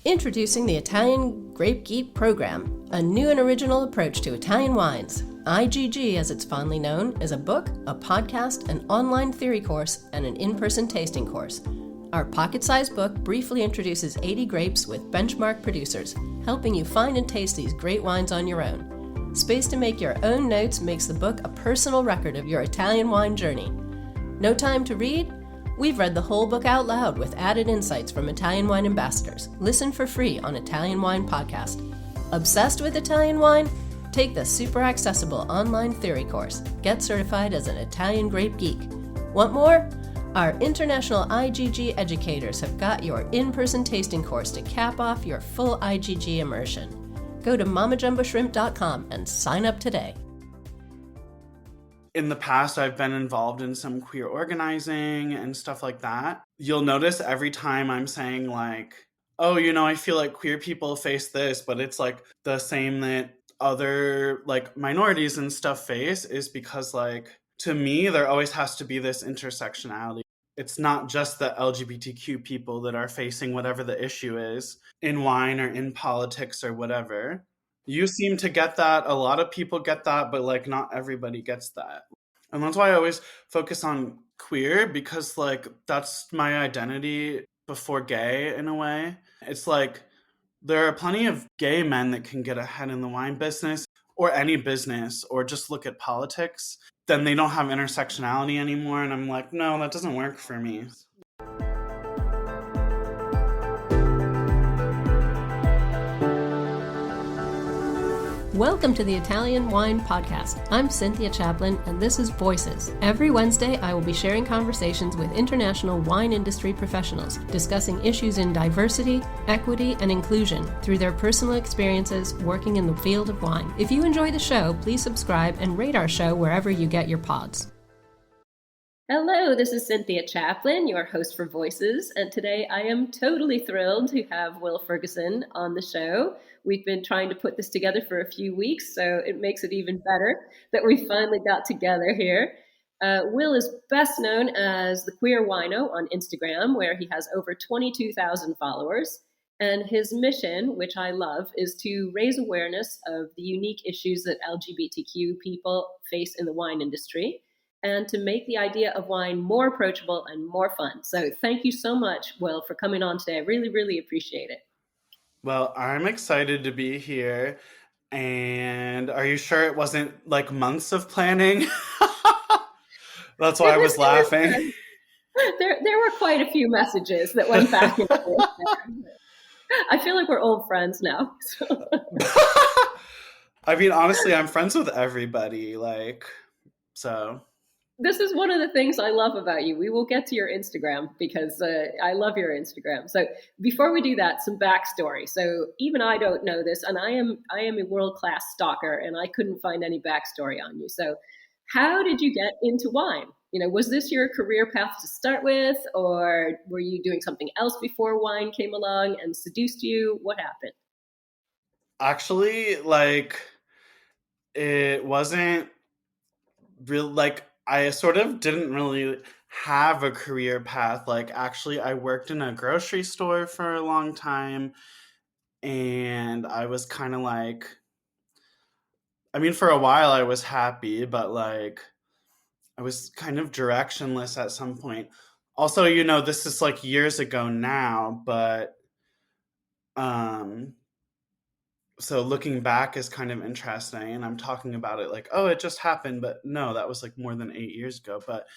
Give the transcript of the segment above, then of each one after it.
Introducing the Italian Grape Geek program, a new and original approach to Italian wines. IGG, as it's fondly known, is a book, a podcast, an online theory course, and an in-person tasting course. Our pocket-sized book briefly introduces 80 grapes with benchmark producers, helping you find and taste these great wines on your own. Space to make your own notes makes the book a personal record of your Italian wine journey. No time to read? We've read the whole book out loud with added insights from Italian wine ambassadors. Listen for free on Italian Wine Podcast. Obsessed with Italian wine? Take the super accessible online theory course. Get certified as an Italian grape geek. Want more? Our international IGG educators have got your in-person tasting course to cap off your full IGG immersion. Go to mamajumboshrimp.com and sign up today. In the past, I've been involved in some queer organizing and stuff like that. You'll notice every time I'm saying like, oh, I feel like queer people face this, but it's like the same that other like minorities and stuff face, is because like, to me, there always has to be this intersectionality. It's not just the LGBTQ people that are facing whatever the issue is in wine or in politics or whatever. You seem to get that. A lot of people get that, but like not everybody gets that. And that's why I always focus on queer, because like that's my identity before gay in a way. It's like there are plenty of gay men that can get ahead in the wine business or any business, or just look at politics. Then they don't have intersectionality anymore. And I'm like, no, that doesn't work for me. Welcome to the Italian Wine Podcast. I'm Cynthia Chaplin, and this is Voices. Every Wednesday, I will be sharing conversations with international wine industry professionals, discussing issues in diversity, equity, and inclusion through their personal experiences working in the field of wine. If you enjoy the show, please subscribe and rate our show wherever you get your pods. Hello, this is Cynthia Chaplin, your host for Voices, and today I am totally thrilled to have Will Ferguson on the show. We've been trying to put this together for a few weeks, so it makes it even better that we finally got together here. Will is best known as the Queer Wino on Instagram, where he has over 22,000 followers. And his mission, which I love, is to raise awareness of the unique issues that LGBTQ people face in the wine industry, and to make the idea of wine more approachable and more fun. So thank you so much, Will, for coming on today. I really, really appreciate it. Well, I'm excited to be here. And are you sure it wasn't like months of planning? That's why I was laughing. There were quite a few messages that went back and forth. I feel like we're old friends now. So. I mean, honestly, I'm friends with everybody. So. This is one of the things I love about you. We will get to your Instagram because I love your Instagram. So before we do that, some backstory. So even I don't know this, and I am a world-class stalker, and I couldn't find any backstory on you. So how did you get into wine? Was this your career path to start with, or were you doing something else before wine came along and seduced you? What happened? Actually, it wasn't real, I sort of didn't really have a career path. Actually, I worked in a grocery store for a long time, and I was kind of for a while I was happy, but I was kind of directionless at some point. Also, this is years ago now, but so looking back is kind of interesting, and I'm talking about it oh, it just happened, but no, that was more than 8 years ago. But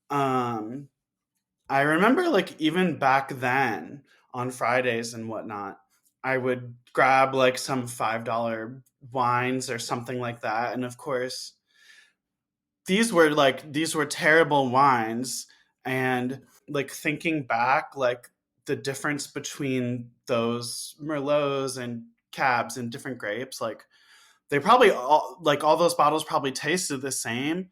I remember even back then on Fridays and whatnot, I would grab some $5 wines or something like that. And of course, these were terrible wines. And thinking back, the difference between those Merlots and Cabs and different grapes, they probably all those bottles probably tasted the same,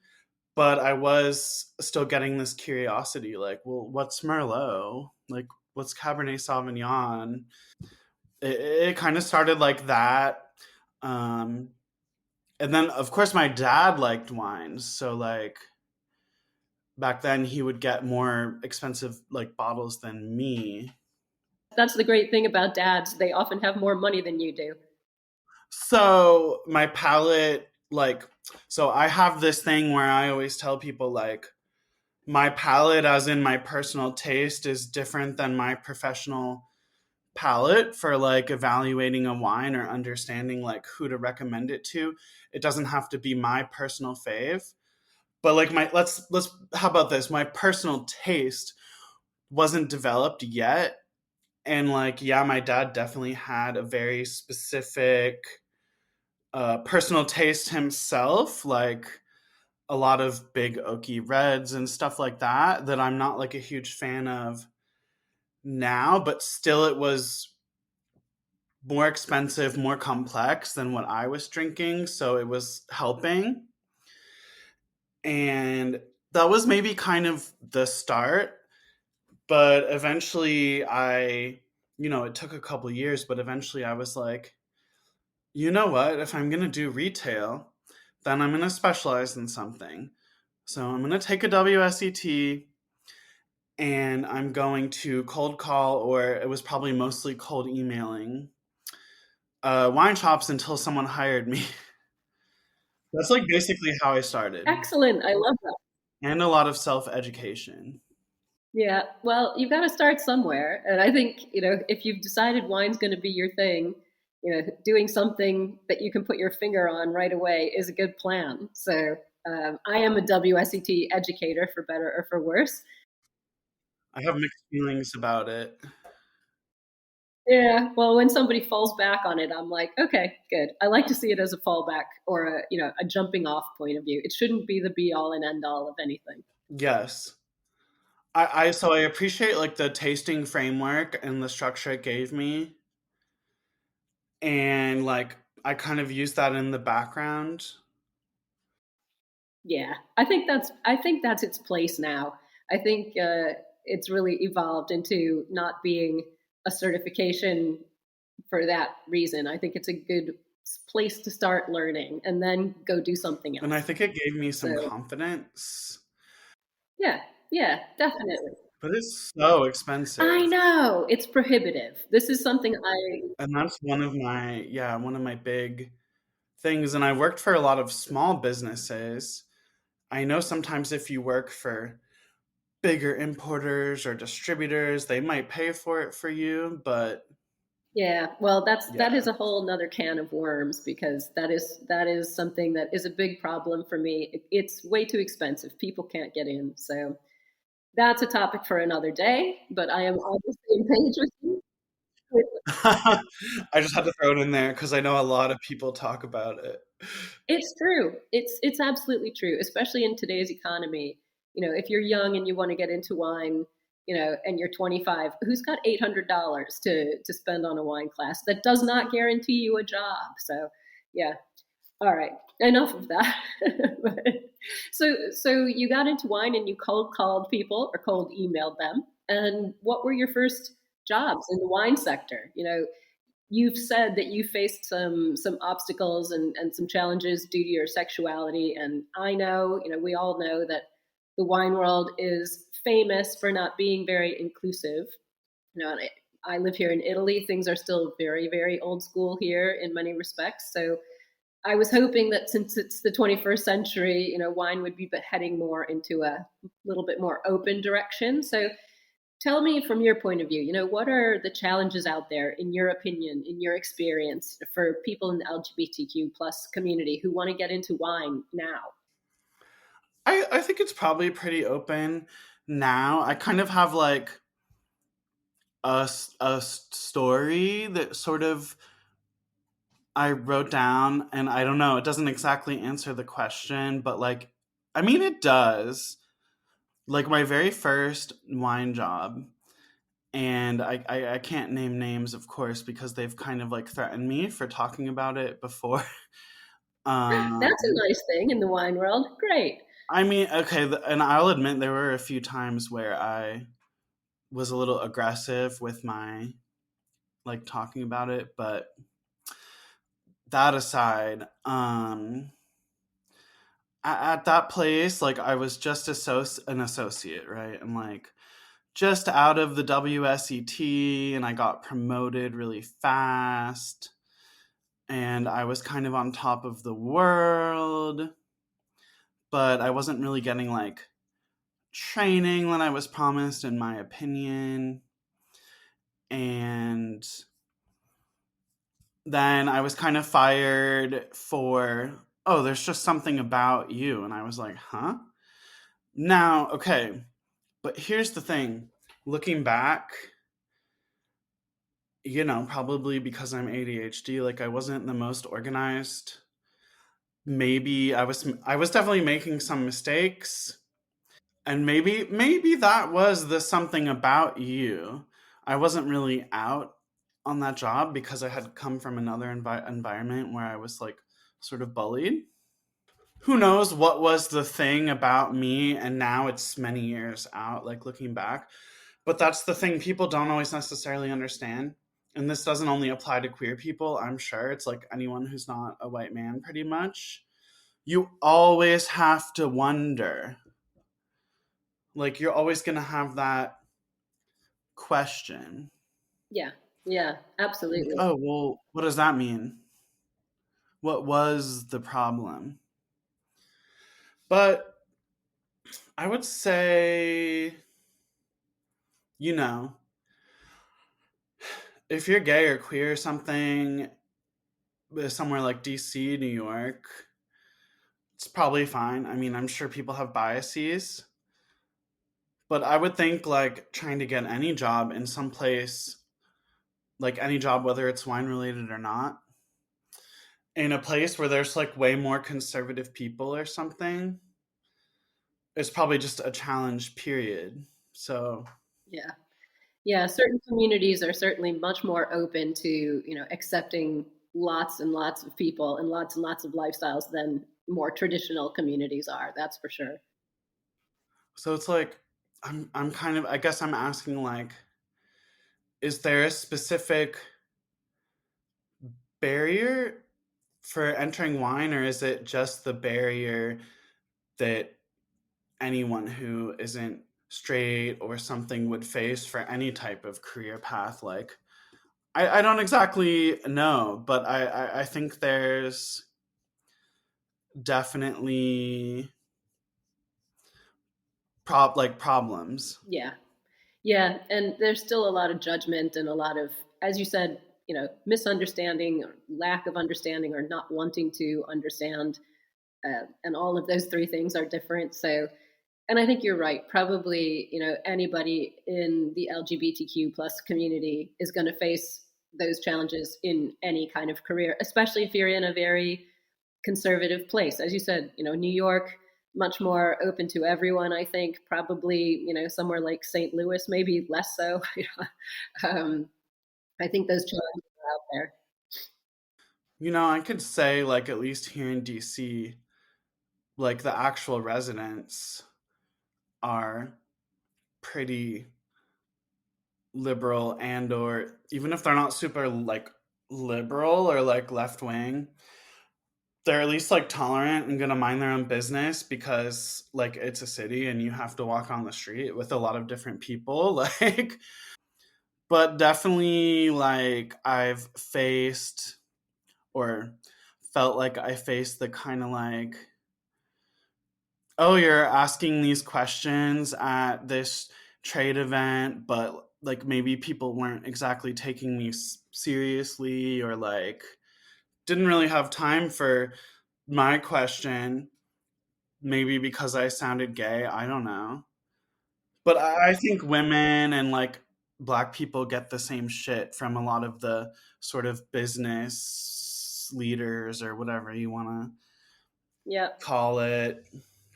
but I was still getting this curiosity, well, what's Merlot? What's Cabernet Sauvignon? It kind of started like that. And then of course my dad liked wines, so back then he would get more expensive bottles than me. That's the great thing about dads. They often have more money than you do. So my palate, like, so I have this thing where I always tell people, like, my palate, as in my personal taste, is different than my professional palate for like evaluating a wine or understanding like who to recommend it to. It doesn't have to be my personal fave. But like my let's how about this? My personal taste wasn't developed yet. And like, yeah, my dad definitely had a very specific personal taste himself, like a lot of big oaky reds and stuff like that, that I'm not like a huge fan of now, but still it was more expensive, more complex than what I was drinking. So it was helping. And that was maybe kind of the start. But eventually it took a couple years, but eventually I was like, you know what? If I'm going to do retail, then I'm going to specialize in something. So I'm going to take a WSET and I'm going to cold call, or it was probably mostly cold emailing, wine shops until someone hired me. That's like basically how I started, Excellent. I love that. and a lot of self education. Yeah. Well, you've got to start somewhere. And I think, if you've decided wine's going to be your thing, doing something that you can put your finger on right away is a good plan. So I am a WSET educator, for better or for worse. I have mixed feelings about it. Yeah, well, when somebody falls back on it, I'm like, okay, good. I like to see it as a fallback or a jumping off point of view. It shouldn't be the be all and end all of anything. Yes. I appreciate like the tasting framework and the structure it gave me. And like I kind of use that in the background. Yeah, I think that's its place now. I think it's really evolved into not being a certification for that reason. I think it's a good place to start learning and then go do something And I else. think it gave me some So confidence. yeah, yeah, definitely. But it's so I expensive. know it's prohibitive. This is something And that's one of my big things. And I worked for a lot of small businesses. I know sometimes if you work for bigger importers or distributors, they might pay for it for you, but yeah, well, that is yeah. a whole nother can of worms because that is something that is a big problem for me. It's way too expensive. People can't get in. So that's a topic for another day, but I am on the same page with you. With I just had to throw it in there because I know a lot of people talk about it. It's true. It's absolutely true, especially in today's economy. If you're young and you want to get into wine, and you're 25, who's got $800 to spend on a wine class? That does not guarantee you a job. So, yeah. All right. Enough of that. So you got into wine and you cold called people or cold emailed them. And what were your first jobs in the wine sector? You've said that you faced some obstacles and some challenges due to your sexuality, and I know, we all know that the wine world is famous for not being very inclusive. And I live here in Italy. Things are still very, very old school here in many respects. So I was hoping that since it's the 21st century, wine would be heading more into a little bit more open direction. So tell me from your point of view, what are the challenges out there, in your opinion, in your experience, for people in the LGBTQ plus community who want to get into wine now? I think it's probably pretty open now. I kind of have like a story that sort of I wrote down, and I don't know, it doesn't exactly answer the question, but like, I mean, it does. Like, my very first wine job, and I can't name names, of course, because they've kind of like threatened me for talking about it before. That's um, a nice thing in the wine world. Great. I mean, okay, and I'll admit there were a few times where I was a little aggressive with my like talking about it, but that aside, at that place, like I was just an associate, right? And like just out of the WSET and I got promoted really fast and I was kind of on top of the world, but I wasn't really getting like training that I was promised, in my opinion. And then I was kind of fired for, oh, there's just something about you. And I was like, huh? Now, okay, but here's the thing. Looking back, probably because I'm ADHD, like I wasn't the most organized. Maybe I was definitely making some mistakes, and maybe that was the something about you. I wasn't really out on that job because I had come from another environment where I was like sort of bullied. Who knows what was the thing about me, and now it's many years out, like looking back. But that's the thing people don't always necessarily understand. And this doesn't only apply to queer people, I'm sure. It's like anyone who's not a white man, pretty much. You always have to wonder. Like, you're always going to have that question. Yeah, yeah, Like, absolutely. oh, well, what does that mean? What was the problem? But I would say, you know, if you're gay or queer or something, somewhere like DC, New York, it's probably fine. I mean, I'm sure people have biases, but I would think like trying to get any job in some place, like any job, whether it's wine related or not, in a place where there's like way more conservative people or something, is probably just a challenge, period. So, Yeah. Yeah, certain communities are certainly much more open to, accepting lots and lots of people and lots of lifestyles than more traditional communities are. That's for sure. so it's like, I'm kind of, I guess I'm asking like, is there a specific barrier for entering wine, or is it just the barrier that anyone who isn't straight or something would face for any type of career path? Like, I don't exactly know, but I think there's definitely problems. Yeah. Yeah, and there's still a lot of judgment and a lot of, as you said, misunderstanding or lack of understanding or not wanting to understand. And all of those three things are different. So, and I think you're right. Probably, anybody in the LGBTQ plus community is going to face those challenges in any kind of career, especially if you're in a very conservative place. As you said, New York, much more open to everyone, I think. Probably, somewhere like St. Louis, maybe less so. um, I think those challenges are out there. I could say like at least here in DC, like the actual residents are pretty liberal, and or even if they're not super like liberal or like left wing, they're at least like tolerant and gonna mind their own business because like it's a city and you have to walk on the street with a lot of different people. Like, but definitely like I've faced or felt like I faced the kind of like, oh, you're asking these questions at this trade event, but like maybe people weren't exactly taking me seriously, or like didn't really have time for my question, maybe because I sounded gay. I don't know. But I think women and like black people get the same shit from a lot of the sort of business leaders or whatever you want to Yeah. call it.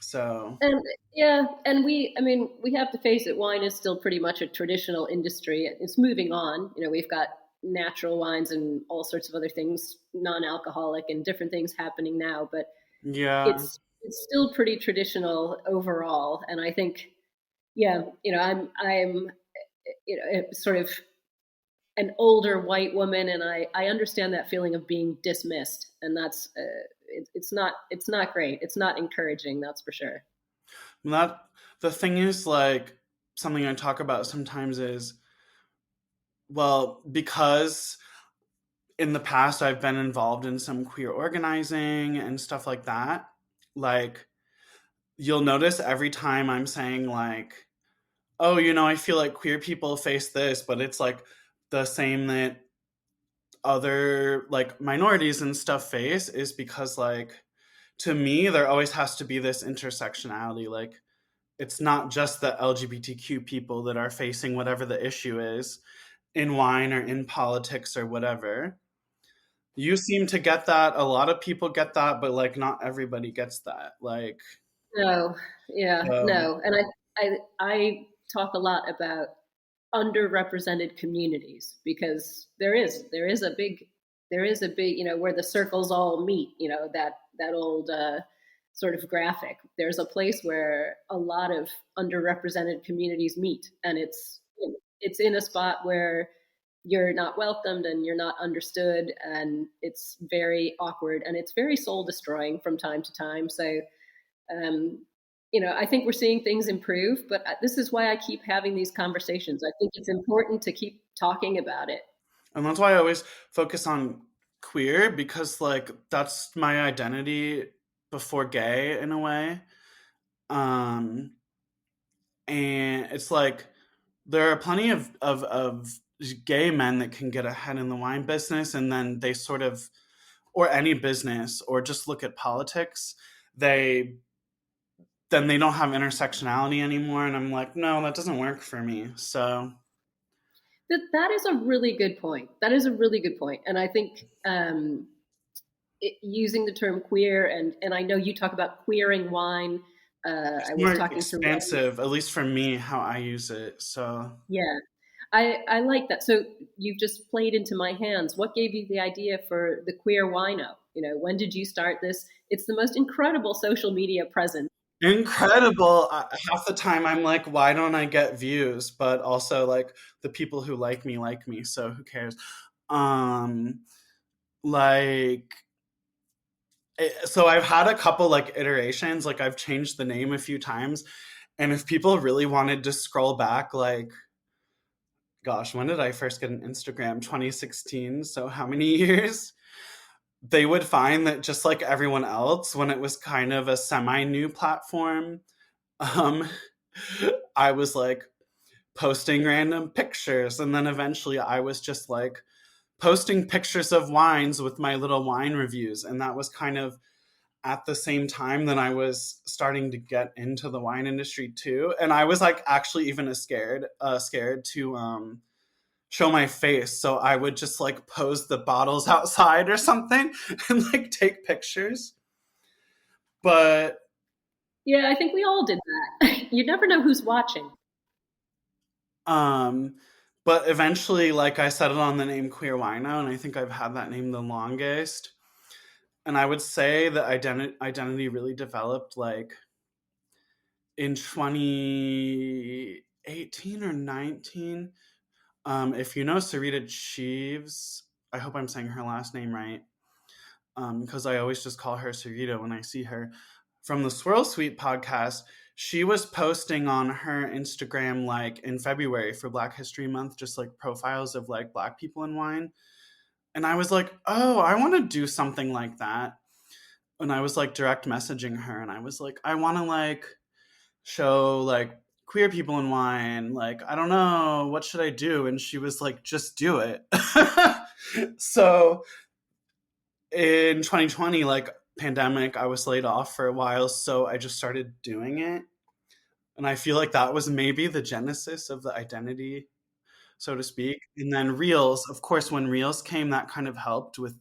So, And yeah, and I mean, we have to face it. Wine is still pretty much a traditional industry. It's moving on. We've got natural wines and all sorts of other things, non-alcoholic and different things happening now. But yeah. it's still pretty traditional overall. And I think, yeah, I'm sort of an older white woman, and I understand that feeling of being dismissed, and that's it's not great. It's not encouraging. That's for sure. That the thing is like something I talk about sometimes is, well, because in the past I've been involved in some queer organizing and stuff like that. Like, you'll notice every time I'm saying, like, oh, I feel like queer people face this, but it's like the same that other like minorities and stuff face, is because, like, to me, there always has to be this intersectionality. Like, it's not just the LGBTQ people that are facing whatever the issue is in wine or in politics or whatever. You seem to get that. A lot of people get that, but like not everybody gets that. Like, No, yeah, so no, and I talk a lot about underrepresented communities because there is a big where the circles all meet, that old sort of graphic. There's a place where a lot of underrepresented communities meet, and it's in a spot where you're not welcomed and you're not understood, and it's very awkward and it's very soul destroying from time to time. So um, I think we're seeing things improve, but this is why I keep having these conversations. I think it's important to keep talking about it. and that's why I always focus on queer, because like that's my identity before gay in a way. Um and it's like there are plenty of gay men that can get ahead in the wine business, and then they sort of, or any business, or just look at politics, they then they don't have intersectionality anymore, and I'm like, no, that doesn't work for me. So That is a really good point. That is a really good point, and I think using the term queer, and I know you talk about queering wine. it's I was more talking to Ren. expansive, at least for me, how I use it. So Yeah, I like that. So you've just played into my hands. What gave you the idea for the queer wino? When did you start this? It's the most incredible social media presence. incredible. Half the time I'm like, why don't I get views? But also like the people who like me, so who cares? Um like so I've had a couple like iterations, like I've changed the name a few times, and if people really wanted to scroll back, like, gosh, when did I first get an Instagram? 2016, so how many years? They would find that just like everyone else, when it was kind of a semi new platform, um I was like posting random pictures, and then eventually I was just like posting pictures of wines with my little wine reviews, and that was kind of at the same time that I was starting to get into the wine industry too. And I was like actually even scared to show my face, so I would just like pose the bottles outside or something and like take pictures. But Yeah, I think we all did that. You never know who's watching. um but eventually, like, I settled on the name Queer Wino, and I think I've had that name the longest. And I would say the identity really developed like in 2018 or 19. If you know Sarita Cheeves, I hope I'm saying her last name right, because I always just call her Sarita when I see her, from the Swirl Suite podcast. She was posting on her Instagram like in February for Black History Month, just like profiles of like Black people in wine. And I was like, oh, I want to do something like that. And I was like direct messaging her, and I was like, I want to like show like queer people in wine. Like, I don't know, what should I do? And she was like, just do it. So in 2020, like pandemic, I was laid off for a while. So I just started doing it. And I feel like that was maybe the genesis of the identity, so to speak. And then Reels, of course, when Reels came, that kind of helped with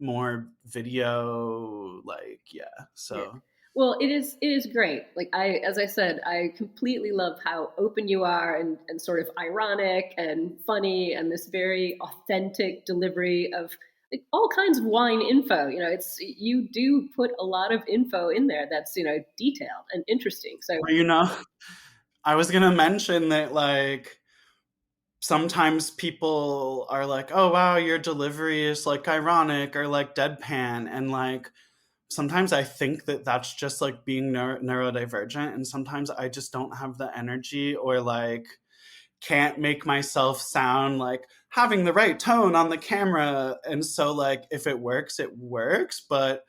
more video. Like, yeah. Yeah. So Well, it is great. Like as I said, I completely love how open you are and sort of ironic and funny and this very authentic delivery of like all kinds of wine info. It's you do put a lot of info in there that's, detailed and interesting. So well, I was gonna mention that like sometimes people are like, "Oh wow, your delivery is like ironic or like deadpan," and like sometimes I think that that's just like being neurodivergent, and sometimes I just don't have the energy, or like can't make myself sound like having the right tone on the camera. And so like if it works, it works. But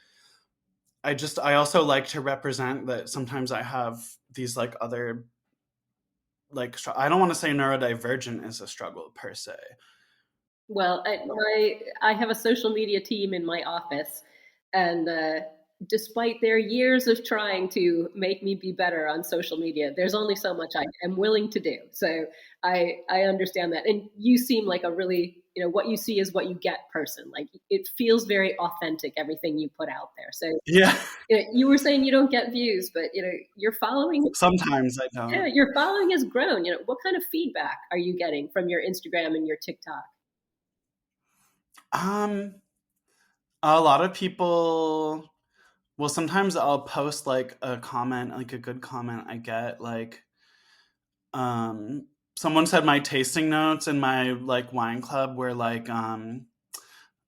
I also like to represent that sometimes I have these like other like I don't want to say neurodivergent is a struggle per se. Well, I have a social media team in my office, and despite their years of trying to make me be better on social media, there's only so much I am willing to do. So I understand that, and you seem like a really, what you see is what you get person. Like it feels very authentic, everything you put out there. So Yeah. you were saying you don't get views, but your following. Sometimes I Yeah, don't. your following has grown. What kind of feedback are you getting from your Instagram and your TikTok? Um, a lot of people, well, sometimes I'll post like a comment, like a good comment I get, like, someone said my tasting notes in my like wine club were like,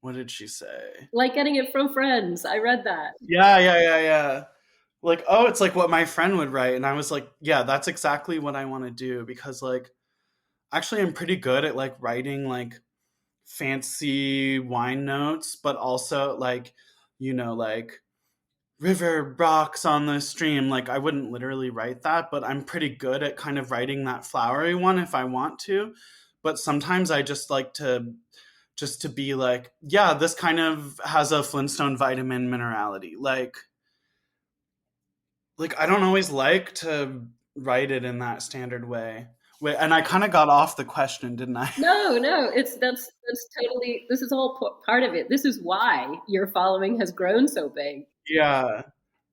what did she say? Like getting it from friends. I read that. Yeah. Like, oh, it's like what my friend would write. And I was like, yeah, that's exactly what I want to do, because like, actually I'm pretty good at like writing like fancy wine notes, but also like, like river rocks on the stream. Like I wouldn't literally write that, but I'm pretty good at kind of writing that flowery one if I want to. But sometimes I just like to be like, yeah, this kind of has a Flintstone vitamin minerality. Like I don't always like to write it in that standard way. Wait, and I kind of got off the question, didn't I? No, that's totally. This is all part of it. This is why your following has grown so big. Yeah.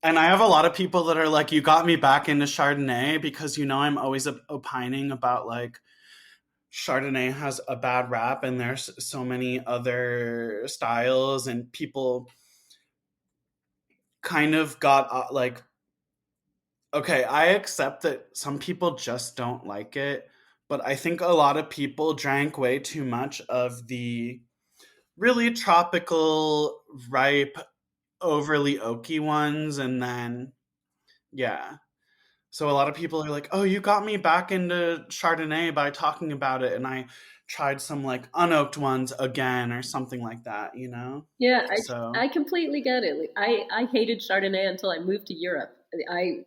And I have a lot of people that are like, you got me back into Chardonnay, because I'm always opining about like Chardonnay has a bad rap and there's so many other styles, and people kind of got like, okay, I accept that some people just don't like it, but I think a lot of people drank way too much of the really tropical, ripe, overly oaky ones, and then yeah. So a lot of people are like, "Oh, you got me back into Chardonnay by talking about it," and I tried some like unoaked ones again or something like that. Yeah, So, I completely get it. Like, I hated Chardonnay until I moved to Europe. I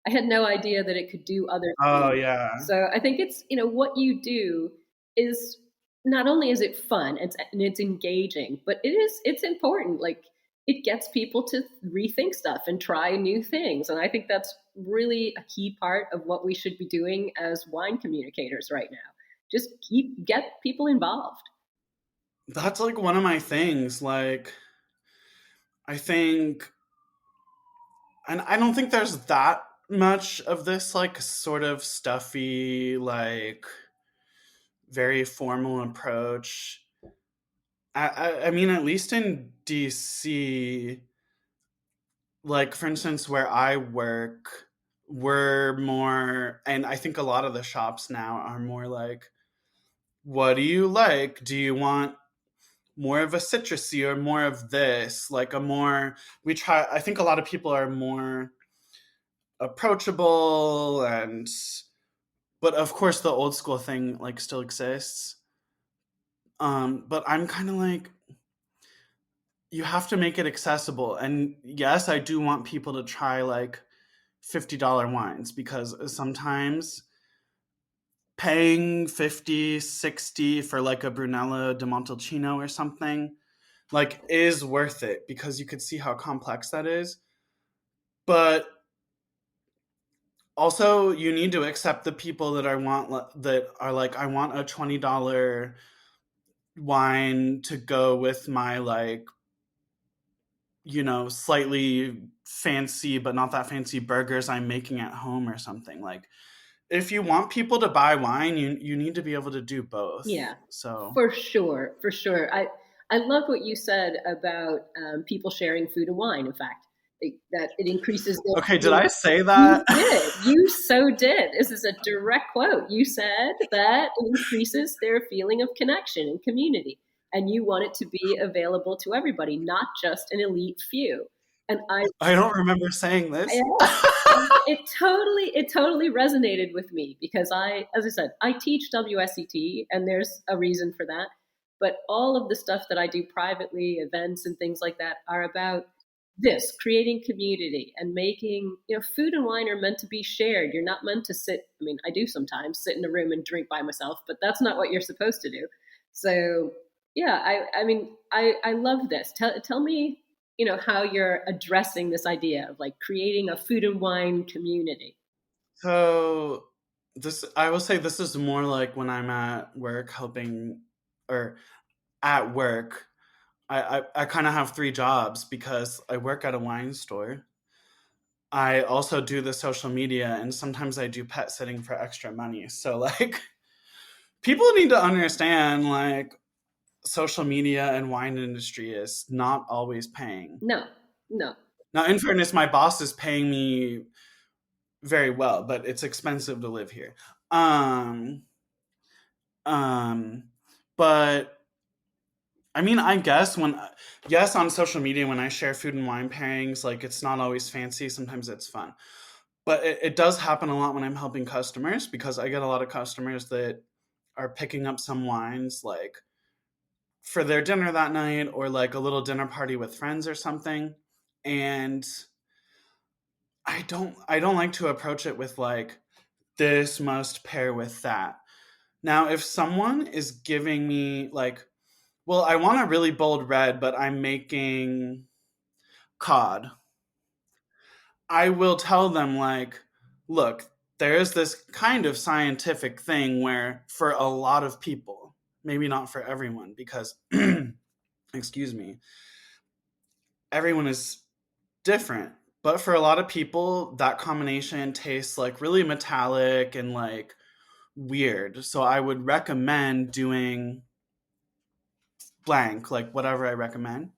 had no idea that it could do other oh things. yeah, So I think it's what you do is not only is it fun and it's engaging, but it's important. Like it gets people to rethink stuff and try new things, and I think that's really a key part of what we should be doing as wine communicators right now. Just get people involved. that's like one of my things. Like, I think, and I don't think there's that much of this like sort of stuffy, like very formal approach. I mean, at least in DC, like for instance where I work, we're more, and I think a lot of the shops now are more like, what do you like? Do you want more of a citrusy or more of this? Like a more, we try, I think a lot of people are more approachable, and but of course the old school thing like still exists. But I'm kind of like, you have to make it accessible. And yes, I do want people to try like $50 wines, because sometimes paying 50, 60 for like a Brunello de Montalcino or something like is worth it, because you could see how complex that is. But also you need to accept the people that that are like, I want a $20 wine to go with my like, slightly fancy but not that fancy burgers I'm making at home or something. Like, if you want people to buy wine, you need to be able to do both. Yeah, So, for sure, for sure. I love what you said about people sharing food and wine. In fact, that it increases their okay, did feeling. I say You that? did. You so did. This is a direct quote. You said that it increases their feeling of connection and community, and you want it to be available to everybody, not just an elite few. And I don't remember saying this. yeah, it totally resonated with me because as I said, I teach WSET and there's a reason for that. But all of the stuff that I do privately, events and things like that, are about this, creating community and making, food and wine are meant to be shared. You're not meant to sit, I mean, I do sometimes sit in a room and drink by myself, but that's not what you're supposed to do. So yeah, I mean, I love this. Tell me, how you're addressing this idea of like creating a food and wine community. So I will say this is more like when I'm at work helping, or at work. I kind of have three jobs because I work at a wine store. I also do the social media, and sometimes I do pet sitting for extra money. So like people need to understand like social media and wine industry is not always paying. No, no. Now, in fairness, my boss is paying me very well, but it's expensive to live here. Um, um, but I mean, I guess yes, on social media, when I share food and wine pairings, like it's not always fancy. Sometimes it's fun. But it does happen a lot when I'm helping customers because I get a lot of customers that are picking up some wines like for their dinner that night or like a little dinner party with friends or something. And I don't like to approach it with like this must pair with that. Now, if someone is giving me like, well, I want a really bold red, but I'm making cod, I will tell them like, look, there is this kind of scientific thing where for a lot of people, maybe not for everyone, because excuse me, everyone is different. But for a lot of people, that combination tastes like really metallic and like weird. So I would recommend doing blank, like whatever I recommend.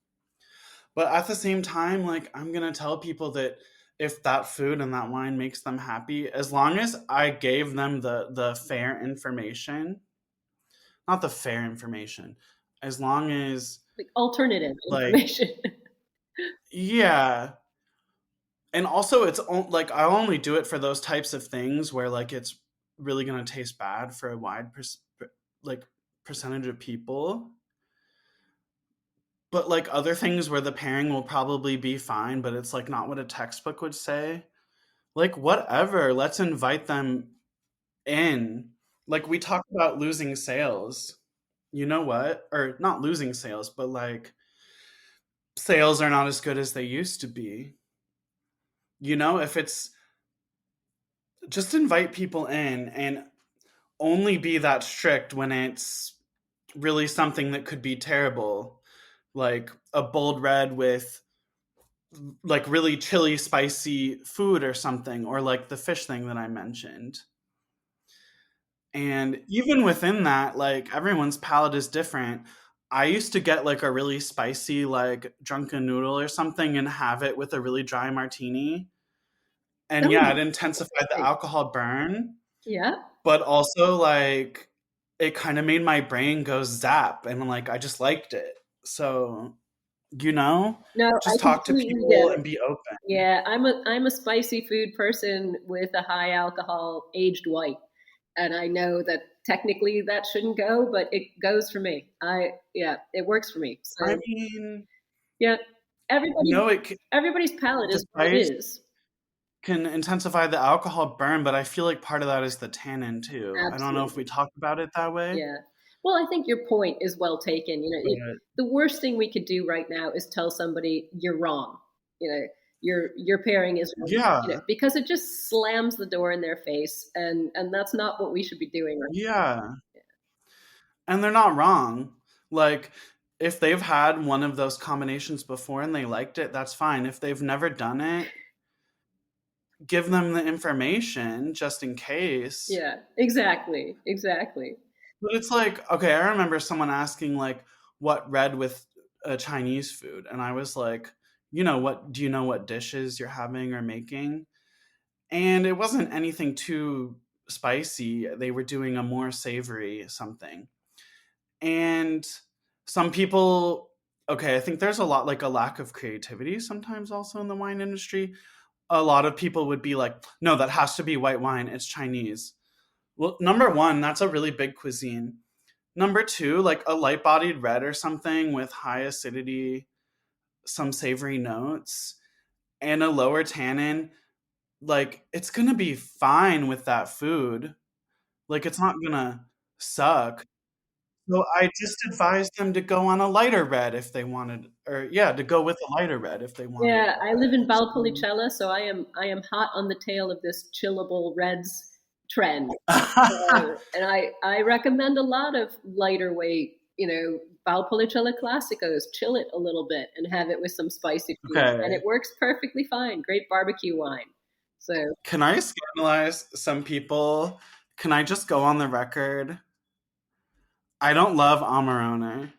But at the same time, like I'm gonna tell people that if that food and that wine makes them happy, as long as I gave them the fair information, not the fair information, as long as Like alternative like information. yeah, and also like I'll only do it for those types of things where like it's really gonna taste bad for a wide like percentage of people. But like other things where the pairing will probably be fine, but it's like not what a textbook would say. Like whatever, let's invite them in. Like we talked about losing sales. You know what? Or not losing sales, but like sales are not as good as they used to be. If it's just invite people in and only be that strict when it's really something that could be terrible, like a bold red with like really chili spicy food or something, or like the fish thing that I mentioned. And even within that, like everyone's palate is different. I used to get like a really spicy like drunken noodle or something and have it with a really dry martini. And yeah, Oh, it intensified the right. alcohol burn, Yeah. but also like it kind of made my brain go zap and like I just liked it. So, No, I just talk to completely get people it. and be open. Yeah, I'm a spicy food person with a high alcohol aged white. And I know that technically that shouldn't go, but it goes for me. Yeah, it works for me. I So mean, yeah, everybody it everybody's palate the is what it spice is. can intensify the alcohol burn, but I feel like part of that is the tannin too. I don't know if we Absolutely. talked about it that way, Yeah. Well, I think your point is well taken. but The worst thing we could do right now is tell somebody you're wrong. Your pairing is wrong. yeah, Because it just slams the door in their face, and that's not what we should be doing right yeah. And they're not wrong. Like, if they've had one of those combinations before and they liked it, that's fine. If they've never done it, give them the information just in now. case. Yeah, exactly, exactly. But it's like, okay, I remember someone asking like what red with a Chinese food, and I was like, what do you know what dishes you're having or making? And it wasn't anything too spicy. They were doing a more savory something. And some people okay, I think there's a lot like a lack of creativity sometimes also in the wine industry. A lot of people would be like, no, that has to be white wine. It's Chinese. Well, number one, that's a really big cuisine. Number two, like a light bodied red or something with high acidity, some savory notes, and a lower tannin, like it's gonna be fine with that food. Like it's not gonna suck. So I just advised them to go on a lighter red if they wanted, or yeah, to go with a lighter red if they wanted. Yeah, I live in Valpolicella, so I am hot on the tail of this chillable reds trend. And I recommend a lot of lighter weight, Valpolicella Classicos. Chill it a little bit and have it with some spicy food, and Okay. it works perfectly fine. Great barbecue wine. So Can I scandalize some people? Can I just go on the record? I don't love Amarone,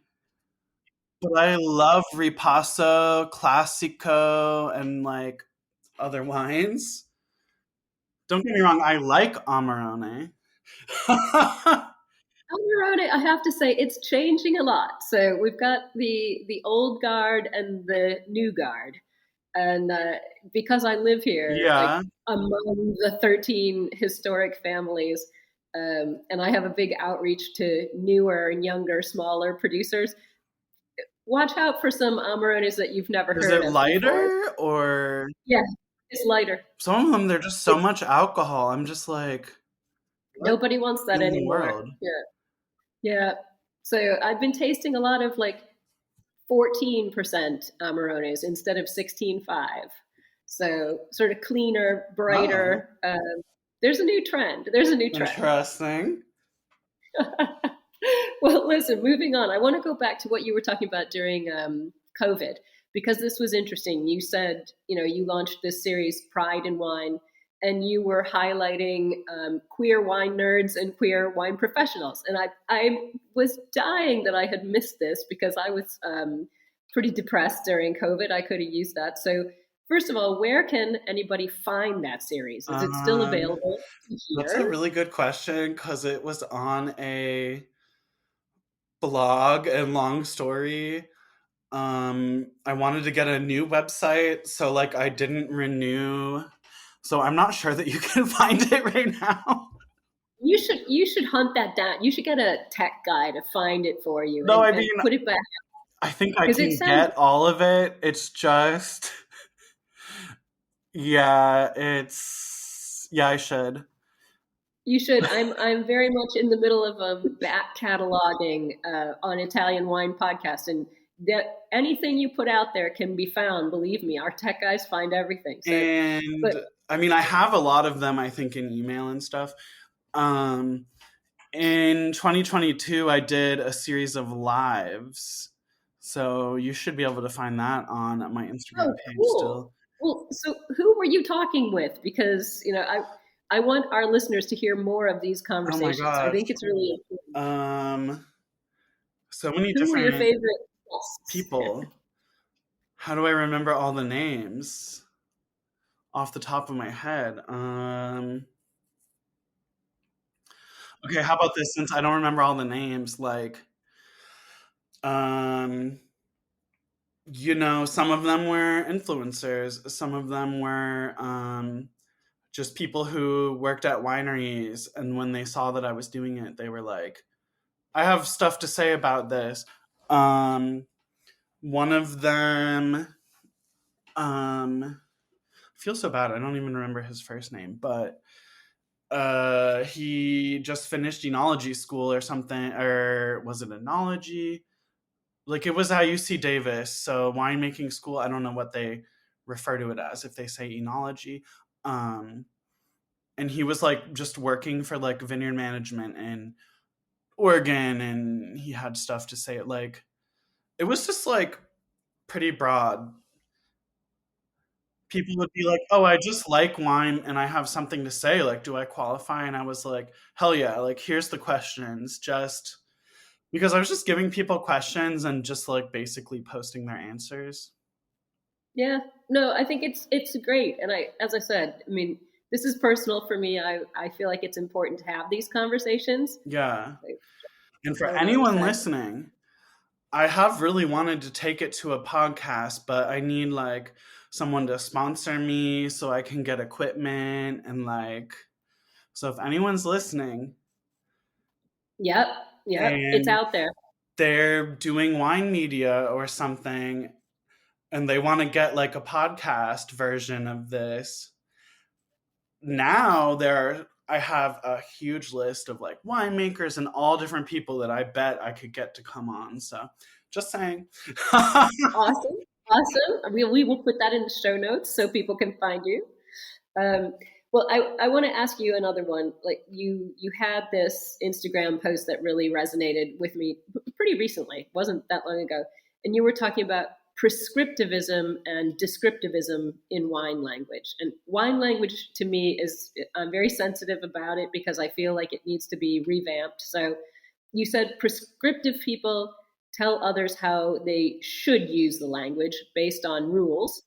but I love Ripasso, Classico, and like other wines. Don't get me wrong, I like Amarone. Amarone, I have to say, it's changing a lot. So we've got the old guard and the new guard. And because I live here, like Yeah. among the 13 historic families, and I have a big outreach to newer and younger, smaller producers, watch out for some Amarones that you've never Is heard it of before. lighter or Yeah, it's lighter. some of them they're just so It's much alcohol. I'm just like, what Nobody wants that in the anymore. world? Yeah, yeah. So I've been tasting a lot of like 14% Amarones instead of 16.5. So sort of cleaner, Oh, brighter. There's a new trend. There's a new trend. interesting. Well, listen, moving on. I want to go back to what you were talking about during COVID, because this was interesting. You said, you launched this series, Pride in Wine, and you were highlighting queer wine nerds and queer wine professionals. And I was dying that I had missed this because I was pretty depressed during COVID. I could have used that. So, first of all, where can anybody find that series? Is it still Um, available that's a here? really good question because it was on a blog and long story. I wanted to get a new website, so like I didn't renew. So I'm not sure that you can find it right now. You should hunt that down. You should get a tech guy to find it for you No, I and mean, put it back I think I because it can sounds get all of it. It's just, yeah, yeah, I should. you should. I'm very much in the middle of back cataloging on Italian wine podcast, and that anything you put out there can be found. Believe me, our tech guys find everything. So, And but I mean, I have a lot of them, I think, in email and stuff. Um, in 2022, I did a series of lives. So you should be able to find that on my Instagram oh, page cool. still. Well, so who were you talking with? Because I want our listeners to hear more of these Oh my conversations. I gosh. think it's really important. Um, so many Who were your different favorite guests? people. How do I remember all the names off the top of my head? Okay, how about this? Since I don't remember all the names, like, um, some of them were influencers, some of them were just people who worked at wineries, and when they saw that I was doing it, they were like, "I have stuff to say about this." Um, One of them, I feel so bad. I don't even remember his first name, but he just finished enology school or something, or was it enology? Like it was at UC Davis, so winemaking school. I don't know what they refer to it as if they say enology. Um, and he was like just working for like vineyard management in Oregon, and he had stuff to say. Like it was just like pretty broad. People would be like, "Oh, I just like wine and I have something to say. Like, do I qualify?" And I was like, "Hell yeah. Like, here's the questions." Just because I was just giving people questions and just like basically posting their answers. Yeah, no, I think it's great, and as I said, I mean, this is personal for me. I feel like it's important to have these conversations. Yeah. Like And for Joe and I anyone said, listening, I have really wanted to take it to a podcast, but I need like someone to sponsor me so I can get equipment and like, so if anyone's listening Yep, yep, it's and out there. they're doing wine media or something and they want to get like a podcast version of this, now I have a huge list of like winemakers and all different people that I bet I could get to come on. So just saying. Awesome, awesome. We will put that in the show notes so people can find you. Um, well, I want to ask you another one. Like you had this Instagram post that really resonated with me pretty recently. It wasn't that long ago, and you were talking about prescriptivism and descriptivism in wine language. And wine language to me is, I'm very sensitive about it because I feel like it needs to be revamped. So you said prescriptive people tell others how they should use the language based on rules,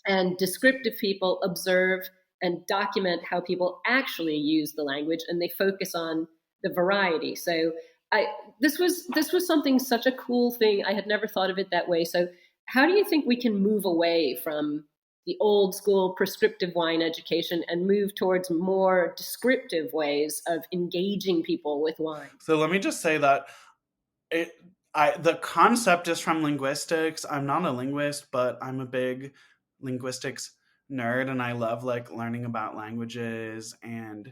and descriptive people observe and document how people actually use the language, and they focus on the variety. So I this was something, such a cool thing. I had never thought of it that way. So how do you think we can move away from the old school prescriptive wine education and move towards more descriptive ways of engaging people with wine? So let me just say that the concept is from linguistics. I'm not a linguist, but I'm a big linguistics nerd and I love like learning about languages and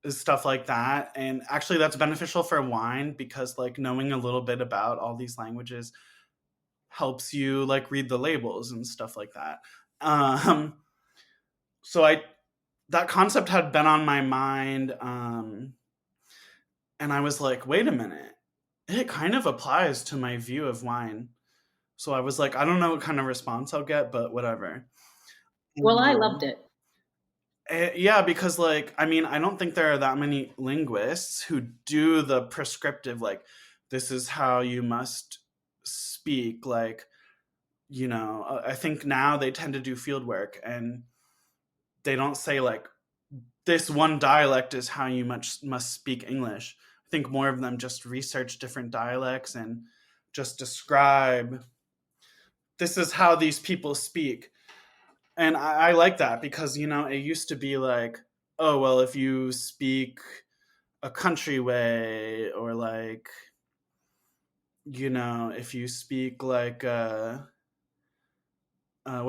stuff like that. And actually that's beneficial for wine because like knowing a little bit about all these languages helps you like read the labels and stuff like that. Um so I that concept had been on my mind, and I was like, wait a minute, it kind of applies to my view of wine. So I was like, I don't know what kind of response I'll get, but whatever. Well, I loved it. Yeah, because like, I mean, I don't think there are that many linguists who do the prescriptive, like, this is how you must speak. Like, I think now they tend to do field work and they don't say like, this one dialect is how you must speak English. I think more of them just research different dialects and just describe, this is how these people speak. And I like that because, it used to be like, oh, well, if you speak a country way or like, if you speak like, what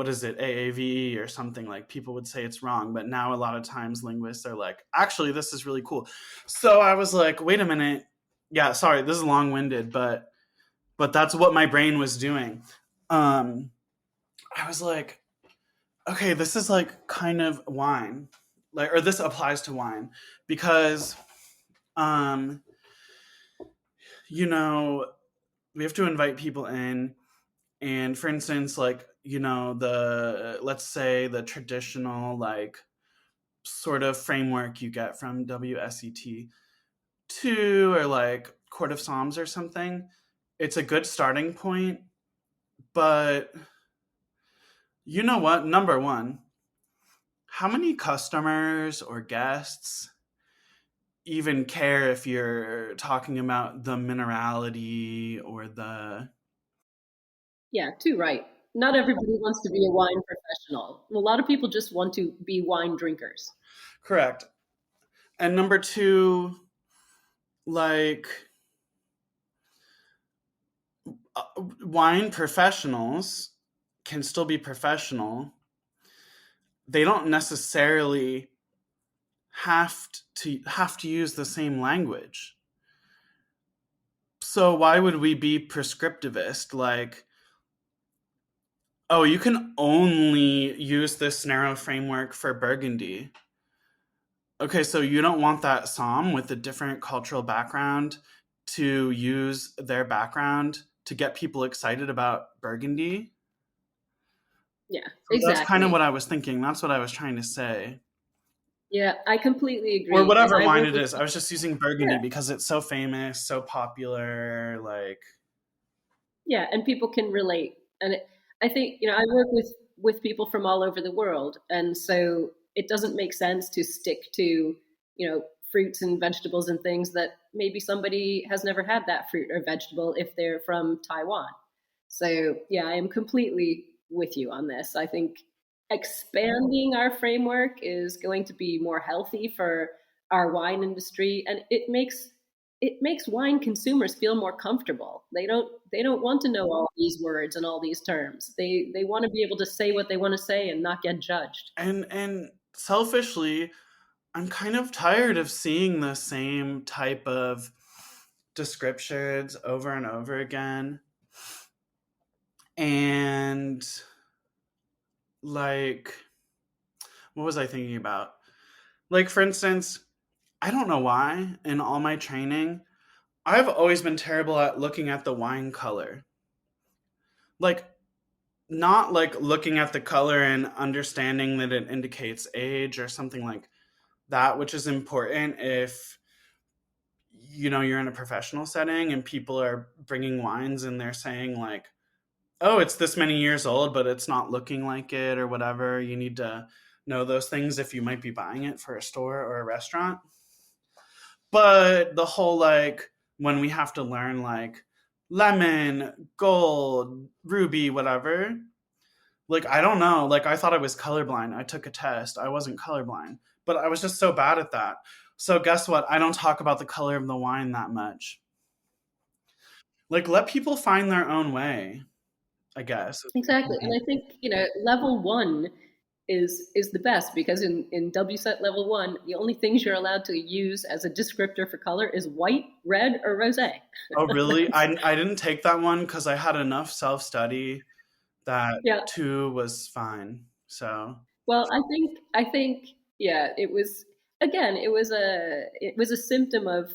is it, AAVE or something, like people would say it's wrong. But now a lot of times linguists are like, actually, this is really cool. So I was like, wait a minute. Yeah, sorry, this is long-winded, but that's what my brain was doing. I was like, okay, this is like kind of wine, like, or this applies to wine because, you know, we have to invite people in, and for instance, like, let's say the traditional like sort of framework you get from WSET 2 or like Court of Psalms or something. It's a good starting point, but you know what? Number one, how many customers or guests even care if you're talking about the minerality or the Yeah, too right. Not everybody wants to be a wine professional. A lot of people just want to be wine drinkers. correct. And number two, like wine professionals can still be professional. They don't necessarily have to use the same language. So why would we be prescriptivist? Like, oh, you can only use this narrow framework for Burgundy. Okay, so you don't want that Somm with a different cultural background to use their background to get people excited about Burgundy? Yeah, So that's kind of exactly. what I was thinking. That's what I was trying to say. Yeah, I completely Or agree. And whatever I wine work it with, is. I was just using Burgundy yeah, because it's so famous, so popular. Like, yeah, and people can relate. And I think, I work with people from all over the world, and so it doesn't make sense to stick to, fruits and vegetables and things that maybe somebody has never had that fruit or vegetable if they're from Taiwan. So, yeah, I am completely with you on this. I think expanding our framework is going to be more healthy for our wine industry, and it makes wine consumers feel more comfortable. They don't want to know all these words and all these terms. They want to be able to say what they want to say and not get judged. And selfishly, I'm kind of tired of seeing the same type of descriptions over and over again. And like, what was I thinking about? Like, for instance, I don't know why in all my training, I've always been terrible at looking at the wine color. Like, not like looking at the color and understanding that it indicates age or something like that, which is important if you're in a professional setting and people are bringing wines and they're saying like, oh, it's this many years old, but it's not looking like it or whatever. You need to know those things if you might be buying it for a store or a restaurant. But the whole like when we have to learn like lemon, gold, ruby, whatever, like I don't know. Like I thought I was colorblind. I took a test. I wasn't colorblind, but I was just so bad at that. So guess what? I don't talk about the color of the wine that much. Like let people find their own way, I guess. Exactly. And I think, level one is the best because in WSET level one, the only things you're allowed to use as a descriptor for color is white, red, or rosé. Oh, really? I didn't take that one because I had enough self study that Yeah. two was fine. So Well, I think yeah, it was a symptom of,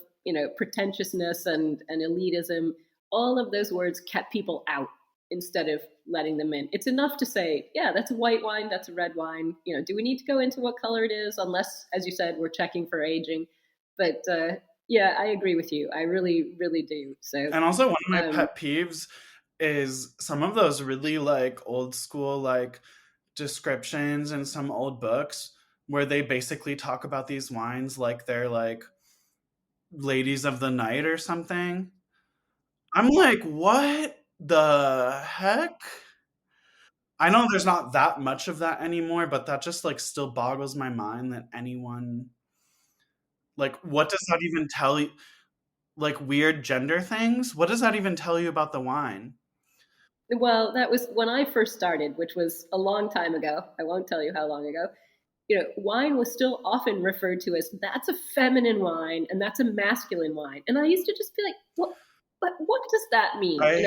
pretentiousness and elitism. All of those words kept people out instead of letting them in. It's enough to say, yeah, that's a white wine, that's a red wine. Do we need to go into what color it is unless, as you said, we're checking for aging? But yeah, I agree with you. I really, really do. So, and also one of my um, pet peeves is some of those really like old school like descriptions in some old books where they basically talk about these wines like they're like ladies of the night or something. I'm like, what the heck? I know there's not that much of that anymore, but that just like still boggles my mind that anyone like what does that even tell you? Like weird gender things? What does that even tell you about the wine? well, that was when I first started, which was a long time ago. I won't tell you how long ago. Wine was still often referred to as that's a feminine wine and that's a masculine wine. And I used to just be like, what does that mean? I hate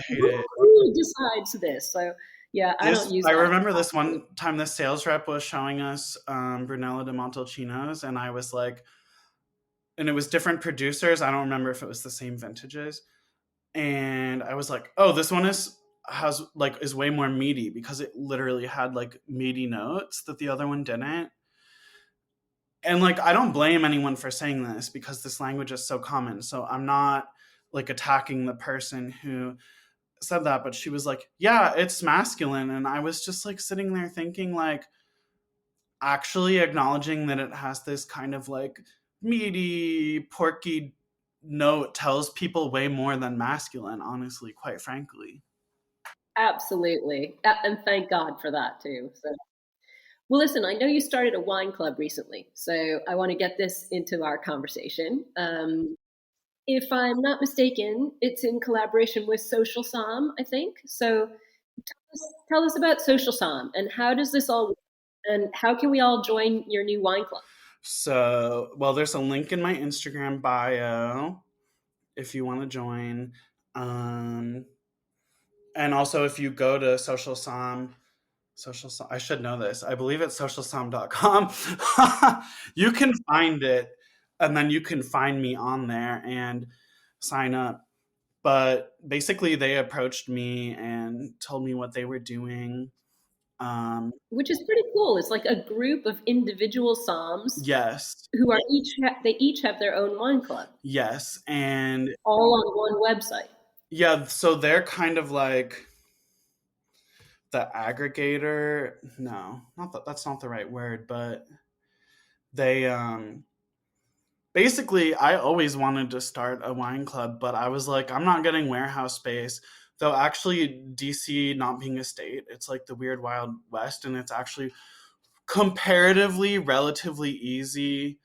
it. Who decides this? So yeah, I don't This use I that. remember this one time the sales rep was showing us Brunello de Montalcino's, and I was like, and it was different producers. I don't remember if it was the same vintages. And I was like, oh, this one is way more meaty because it literally had like meaty notes that the other one didn't. And like I don't blame anyone for saying this because this language is so common. So I'm not like attacking the person who said that, but she was like, yeah, it's masculine. And I was just like sitting there thinking like actually acknowledging that it has this kind of like meaty, porky note tells people way more than masculine, honestly, quite frankly. Absolutely. And thank God for that too. So well, listen, I know you started a wine club recently, so I want to get this into our conversation. If I'm not mistaken, it's in collaboration with Social Som, I think. So tell us about Social Som and how does this all work and how can we all join your new wine club? So, well, there's a link in my Instagram bio if you want to join. Um, and also, if you go to I should know this. I believe it's socialsom.com. You can find it, and then you can find me on there and sign up. But basically, they approached me and told me what they were doing. Which is pretty cool. It's like a group of individual Soms Yes, who are they each have their own wine club, yes, and all on one website. yeah. So they're kind of like the aggregator. No, not that. That's not the right word, but they basically, I always wanted to start a wine club, but I was like, I'm not getting warehouse space. Though actually, DC not being a state, it's like the weird Wild West, and it's actually comparatively relatively easy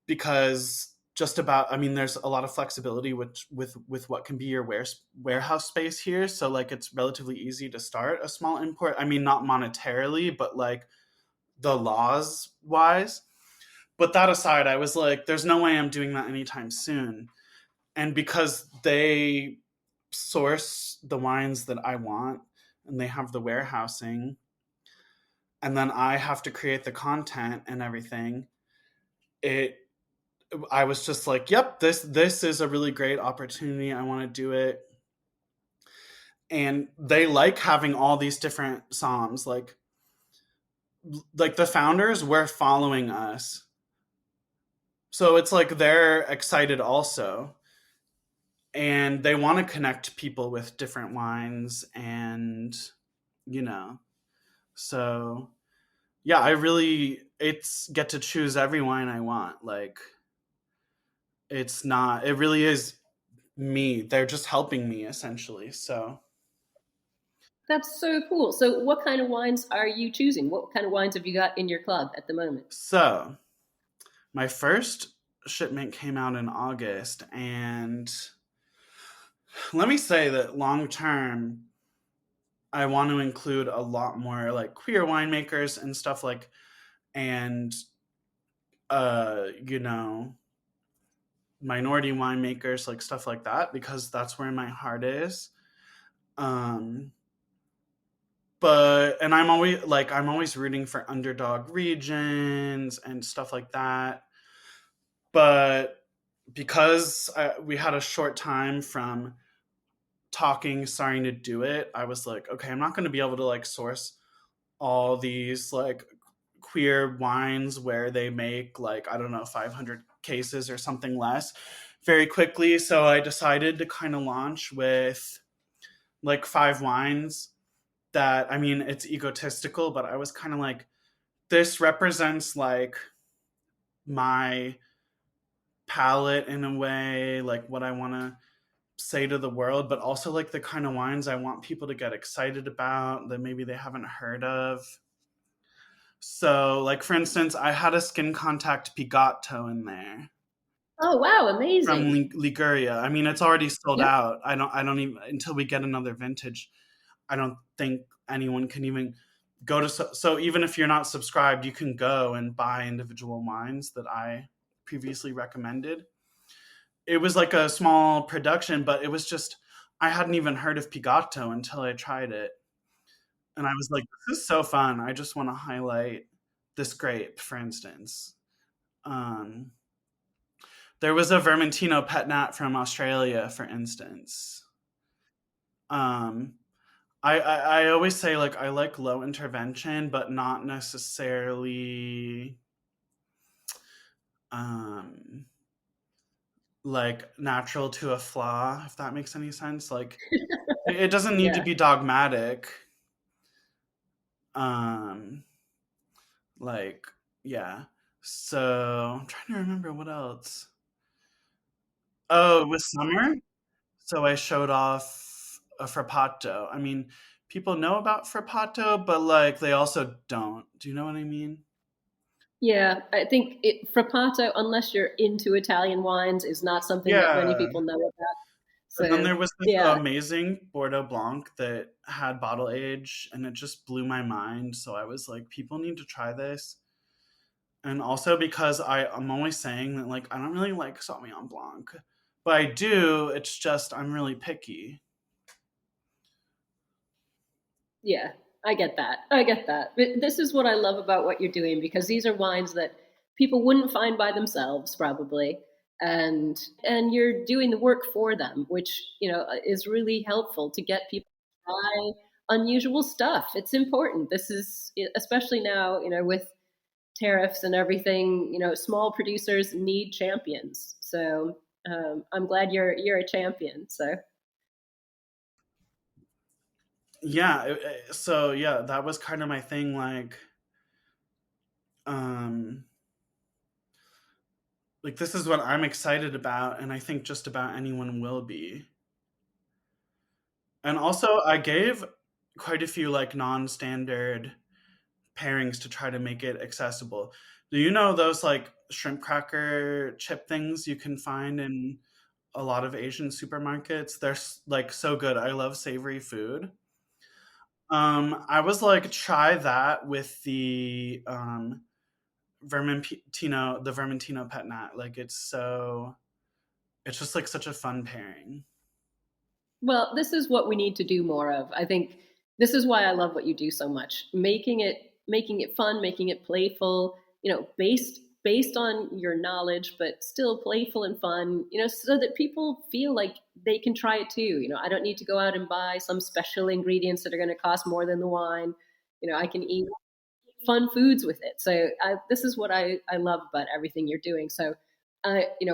because just about, I mean, there's a lot of flexibility with what can be your warehouse space here. So like it's relatively easy to start a small import. I mean, not monetarily, but like the laws wise. But that aside, I was like, there's no way I'm doing that anytime soon. And because they source the wines that I want and they have the warehousing, and then I have to create the content and everything, it I was just like, yep, this is a really great opportunity. I want to do it. And they like having all these different psalms. Like the founders were following us. So it's like they're excited also. And they want to connect people with different wines and you know. So yeah, I really it's get to choose every wine I want. Like it's not it really is me. They're just helping me essentially. So That's so cool. So, what kind of wines are you choosing? What kind of wines have you got in your club at the moment? so my first shipment came out in August, and let me say that long term I want to include a lot more like queer winemakers and stuff like and you know, minority winemakers, like stuff like that, because that's where my heart is. Um but and I'm always rooting for underdog regions and stuff like that. But because we had a short time from talking, starting to do it, I was like, okay, I'm not going to be able to like source all these like queer wines where they make like, I don't know, 500 cases or something less very quickly. So I decided to kind of launch with like 5 wines that, I mean, it's egotistical, but I was kind of like, this represents like my palette in a way, like what I want to say to the world, but also like the kind of wines I want people to get excited about that maybe they haven't heard of. So, like for instance, I had a skin contact Pigatto in there Oh, wow, from amazing. Liguria. I mean, it's already sold Yep. out. I don't even until we get another vintage. I don't think anyone can even go to. So even if you're not subscribed, you can go and buy individual wines that I previously recommended. It was like a small production, but it was just I hadn't even heard of Pigatto until I tried it. And I was like, this is so fun. I just want to highlight this grape, for instance. Um, there was a Vermentino Pet Nat from Australia, for instance. Um, I always say like I like low intervention, but not necessarily um, like natural to a flaw, if that makes any sense. Like it doesn't need to Yeah. be dogmatic. Um, like yeah. So I'm trying to remember what else. Oh, it was summer, so I showed off a frappato. I mean, people know about frappato, but like they also don't. Do you know what I mean? Yeah, I think Frappato, unless you're into Italian wines, is not something that many Yeah. people know about. And then So, there was this yeah, amazing Bordeaux Blanc that had bottle age, and it just blew my mind. So I was like, people need to try this. And also because I'm always saying that like I don't really like Sauvignon Blanc, but I do. It's just I'm really picky. yeah, I get that. I get that. But this is what I love about what you're doing because these are wines that people wouldn't find by themselves probably. And you're doing the work for them, which, is really helpful to get people to try unusual stuff. It's important. This is especially now, with tariffs and everything, small producers need champions. So I'm glad you're a champion. So Yeah. So yeah, that was kind of my thing. Like, um, like this is what I'm excited about, and I think just about anyone will be. And also, I gave quite a few like non-standard pairings to try to make it accessible. Do you know those like shrimp cracker chip things you can find in a lot of Asian supermarkets? They're like so good. I love savory food. I was like, try that with the Vermentino pet nat. Like it's just like such a fun pairing. Well, this is what we need to do more of. I think this is why I love what you do so much. Making it fun, making it playful, based on your knowledge, but still playful and fun, so that people feel like they can try it too. I don't need to go out and buy some special ingredients that are going to cost more than the wine. I can eat fun foods with it. So this is what I love about everything you're doing. So,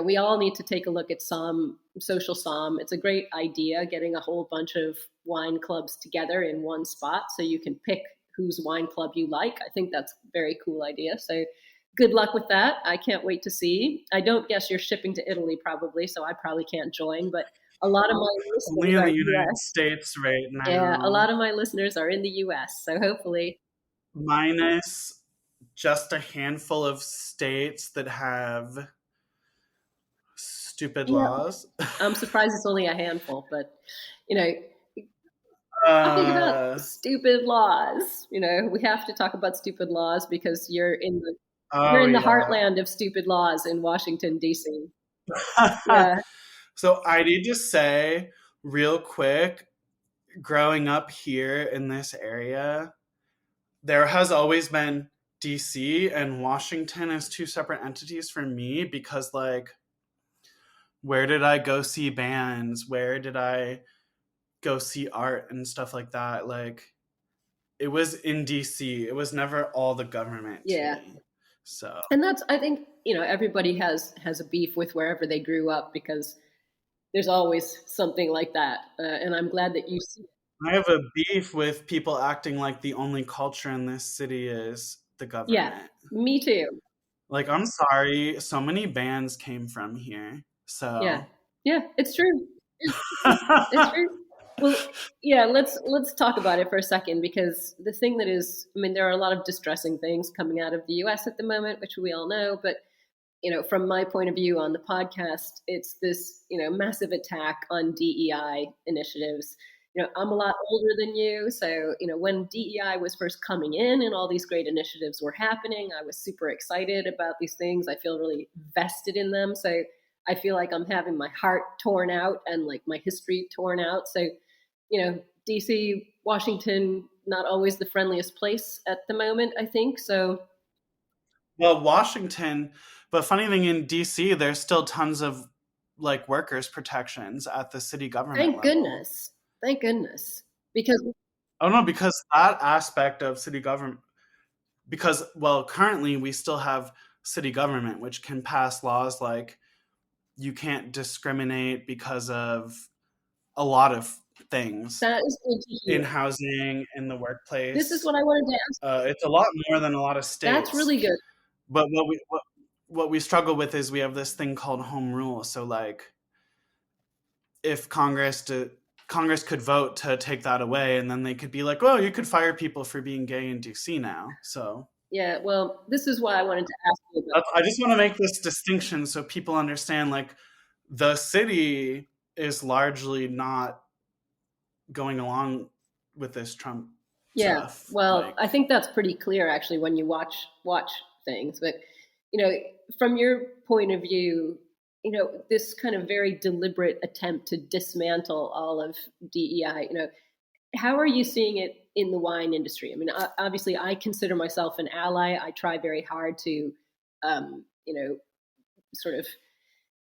we all need to take a look at social Somm. It's a great idea getting a whole bunch of wine clubs together in one spot so you can pick whose wine club you like. I think that's a very cool idea. So good luck with that. I can't wait to see. I don't guess you're shipping to Italy probably, so I probably can't join, but a lot of my Only listeners in are the United US. States right Yeah, a now. lot of my listeners are in the US, so hopefully. Minus just a handful of states that have stupid Yeah, laws. I'm surprised it's only a handful, but you know, talking about uh, stupid laws, we have to talk about stupid laws because you're oh, in the yeah. heartland of stupid laws in Washington D.C. Yeah, So I need to say, real quick, growing up here in this area, there has always been DC and Washington as two separate entities for me because, like, where did I go see bands? Where did I go see art and stuff like that? Like, it was in DC. It was never all the government to yeah, me. So and that's I think everybody has a beef with wherever they grew up because there's always something like that, and I'm glad that you see it. I have a beef with people acting like the only culture in this city is the Yeah, government. me too. Like, I'm sorry, so many bands came from here. Yeah, So yeah, it's true. It's true. Well, yeah, let's talk about it for a second because the thing that is, I mean, there are a lot of distressing things coming out of the US at the moment, which we all know, but from my point of view on the podcast, it's this, massive attack on DEI initiatives. I'm a lot older than you, so, when DEI was first coming in and all these great initiatives were happening, I was super excited about these things. I feel really vested in them. So I feel like I'm having my heart torn out and like my history torn out. So, DC, Washington, not always the friendliest place at the moment, I think. So well, Washington, but funny thing in DC, there's still tons of like workers protections at the city government thank level. goodness. Thank goodness. Because Oh no, because that aspect of city government, because well, currently we still have city government which can pass laws like you can't discriminate because of a lot of things that is good to in hear. housing, in the This is workplace. what I wanted to ask. It's a lot more than a lot of That's states. really good. But what we struggle with is we have this thing called home rule. So like if Congress could vote to take that away, and then they could be like, "Oh, you could fire people for being gay in DC now." So Yeah, well, this is why I wanted to ask you about. I just want to make this distinction so people understand. Like the city is largely not going along with this Trump Yeah, stuff. well, Like I think that's pretty clear actually when you watch things. But you know, from your point of view, this kind of very deliberate attempt to dismantle all of DEI. How are you seeing it in the wine industry? I mean, obviously, I consider myself an ally. I try very hard to, sort of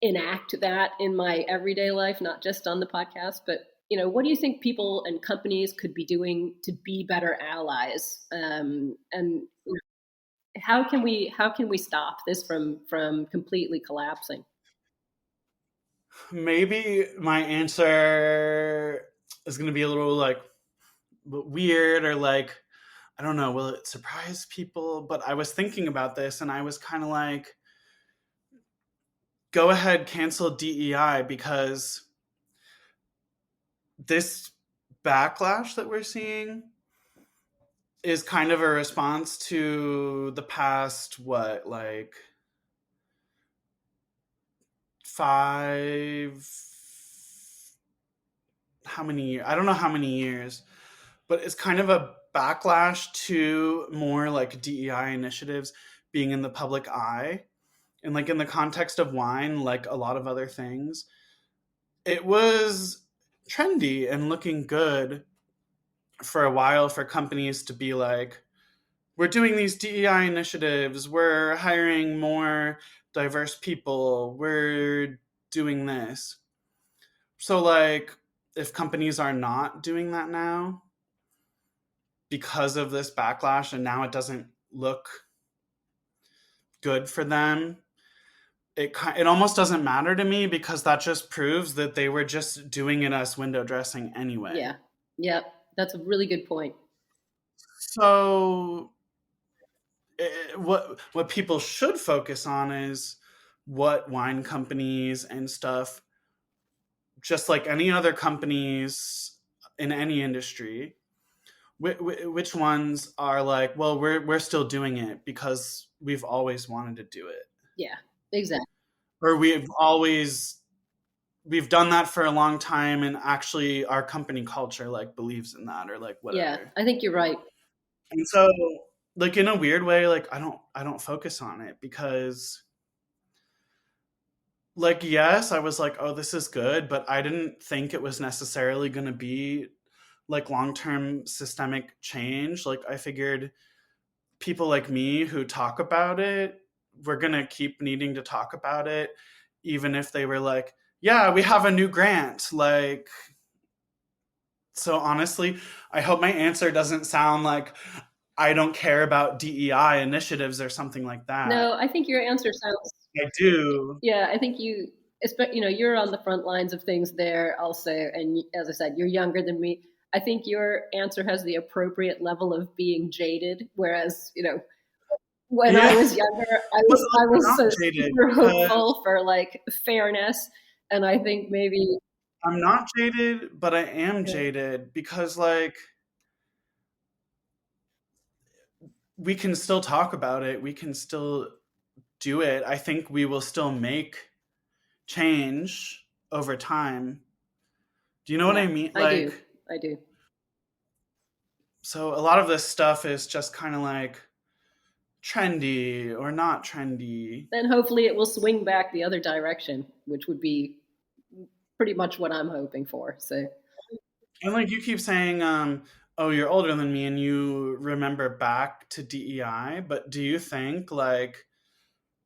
enact that in my everyday life, not just on the podcast. But what do you think people and companies could be doing to be better allies? And how can we stop this from completely collapsing? maybe my answer is going to be a little like weird or like I don't know, will it surprise people? But I was thinking about this and I was kind of like go ahead, cancel DEI, because this backlash that we're seeing is kind of a response to the past, what, like 5, how many, I don't know how many years, but it's kind of a backlash to more like DEI initiatives being in the public eye. And like in the context of wine, like a lot of other things, it was trendy and looking good for a while for companies to be like, we're doing these DEI initiatives, we're hiring more diverse people, we're doing this. So like if companies are not doing that now because of this backlash and now it doesn't look good for them, it almost doesn't matter to me, because that just proves that they were just doing it as window dressing anyway. Yeah. Yep. That's a really good point. So what people should focus on is what wine companies and stuff, just like any other companies in any industry, which ones are like, well, we're still doing it because we've always wanted to do it. Yeah, exactly. Or we've done that for a long time, and actually our company culture like believes in that, or like whatever. Yeah, I think you're right. And so like in a weird way, like I don't focus on it, because like, yes, I was like, oh, this is good, but I didn't think it was necessarily going to be like long-term systemic change. Like I figured people like me who talk about it, we're going to keep needing to talk about it, even if they were like, yeah, we have a new grant. Like, so honestly, I hope my answer doesn't sound like I don't care about DEI initiatives or something like that. No, I think your answer sounds... I do. Yeah, I think you're on the front lines of things there also. And as I said, you're younger than me. I think your answer has the appropriate level of being jaded. Whereas, when I was younger, I was so super hopeful for like fairness. And I think maybe I'm not jaded, but I am jaded because like we can still talk about it. We can still do it. I think we will still make change over time. Do you know what I mean? Like, I do. So a lot of this stuff is just kind of like trendy or not trendy. Then hopefully it will swing back the other direction, which would be pretty much what I'm hoping for. So, and like you keep saying, oh, you're older than me and you remember back to DEI, but do you think like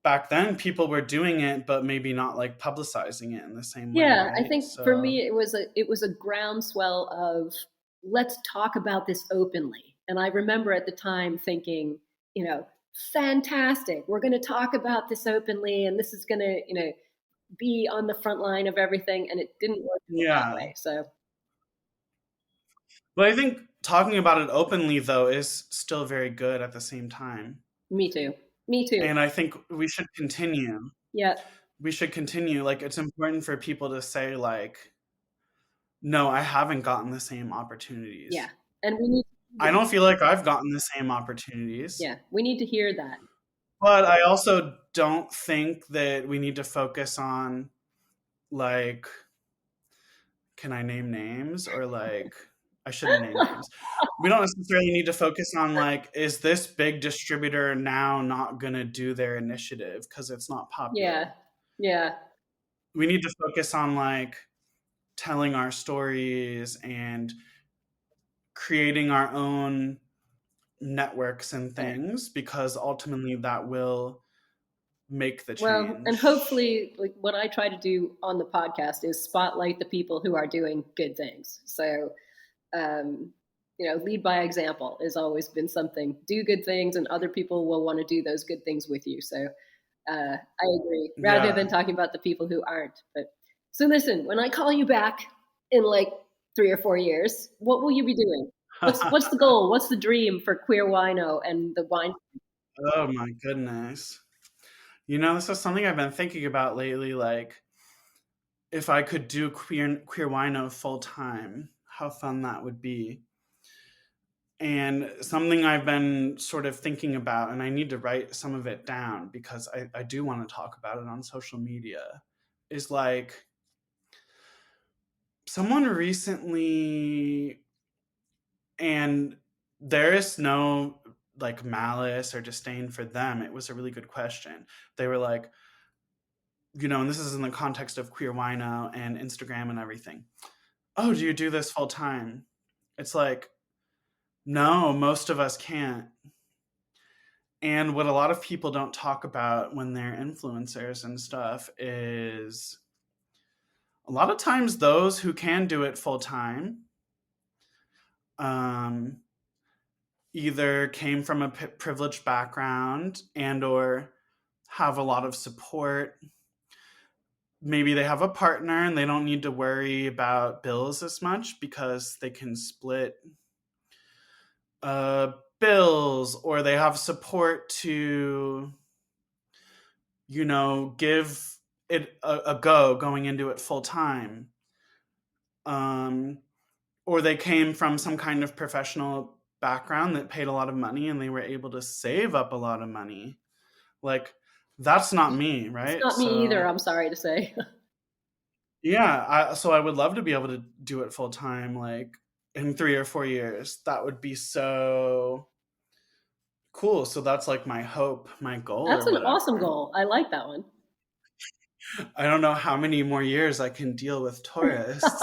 back then people were doing it, but maybe not like publicizing it in the same way? Yeah, right? I think for me it was a groundswell of let's talk about this openly. And I remember at the time thinking, fantastic, we're going to talk about this openly, and this is going to, be on the front line of everything. And it didn't work that way. So, but I think talking about it openly though is still very good at the same time. Me too. And I think we should continue. Yeah. We should continue. Like, it's important for people to say, like, no, I haven't gotten the same opportunities. Yeah. And I don't feel like I've gotten the same opportunities. Yeah. We need to hear that. But I also don't think that we need to focus on, like, can I name names? Or, like, I shouldn't name names. We don't necessarily need to focus on, like, is this big distributor now not going to do their initiative because it's not popular? Yeah. Yeah. We need to focus on, like, telling our stories and creating our own networks and things, because ultimately that will make the change. Well, and hopefully, like what I try to do on the podcast is spotlight the people who are doing good things. So, lead by example has always been something. Do good things, and other people will want to do those good things with you. So, I agree. Rather than talking about the people who aren't. But so listen, when I call you back in like 3 or 4 years, what will you be doing? What's the goal? What's the dream for Queer Wino and the wine? Oh my goodness. You know, this is something I've been thinking about lately, like if I could do queer wino full time, how fun that would be. And something I've been sort of thinking about, and I need to write some of it down because I do want to talk about it on social media, is like someone recently, and there is no like malice or disdain for them. It was a really good question. They were like, you know, and this is in the context of queer wino and Instagram and everything. Oh, do you do this full time? It's like, no, most of us can't. And what a lot of people don't talk about when they're influencers and stuff is a lot of times those who can do it full time um, either came from a privileged background and or have a lot of support. Maybe they have a partner and they don't need to worry about bills as much because they can split bills, or they have support to, you know, give it a go going into it full time. Or they came from some kind of professional background that paid a lot of money and they were able to save up a lot of money. Like, that's not me, It's right? not me either, So I'm sorry to say. yeah, so I would love to be able to do it full time, like in 3 or 4 years. That would be so cool. So that's like my hope, my goal, That's or an awesome whatever. goal. I like that one. I don't know how many more years I can deal with tourists.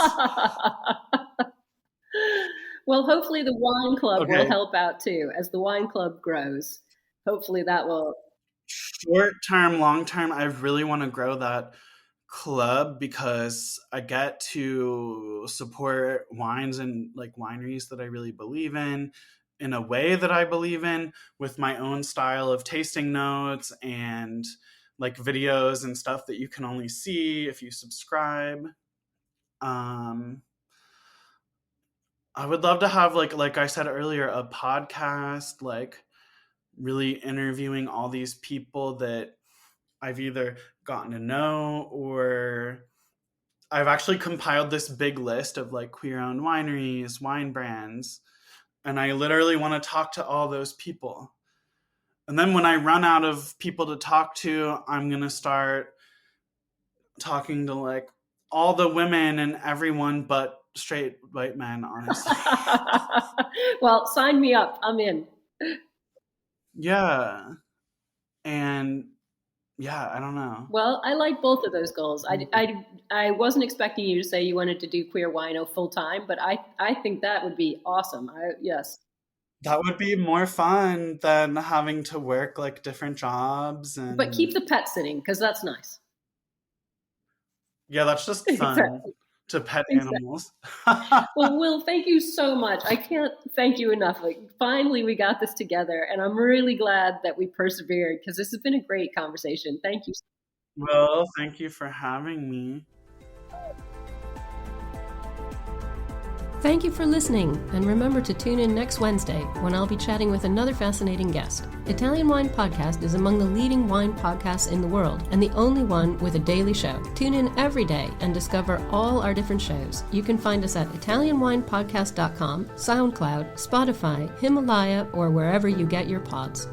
Well, hopefully the wine club will Okay, help out too. As the wine club grows, hopefully that will. short term, long term, I really want to grow that club because I get to support wines and like wineries that I really believe in a way that I believe in, with my own style of tasting notes and like videos and stuff that you can only see if you subscribe. Um, I would love to have like I said earlier, a podcast, like really interviewing all these people that I've either gotten to know, or I've actually compiled this big list of like queer owned wineries, wine brands, and I literally want to talk to all those people. And then when I run out of people to talk to, I'm going to start talking to like all the women and everyone but straight white men, honestly. Well, sign me up. I'm in. Yeah. And yeah, I don't know. Well, I like both of those goals. I wasn't expecting you to say you wanted to do queer wino full time, but I think that would be awesome. Yes. That would be more fun than having to work like different jobs. But keep And the pet sitting because that's nice. yeah, that's just fun Exactly. to pet Exactly. animals. Well, Will, thank you so much. I can't thank you enough. Like, finally, we got this together, and I'm really glad that we persevered because this has been a great conversation. Thank you. Well, thank you for having me. Thank you for listening, and remember to tune in next Wednesday when I'll be chatting with another fascinating guest. Italian Wine Podcast is among the leading wine podcasts in the world and the only one with a daily show. Tune in every day and discover all our different shows. You can find us at ItalianWinePodcast.com, SoundCloud, Spotify, Himalaya, or wherever you get your pods.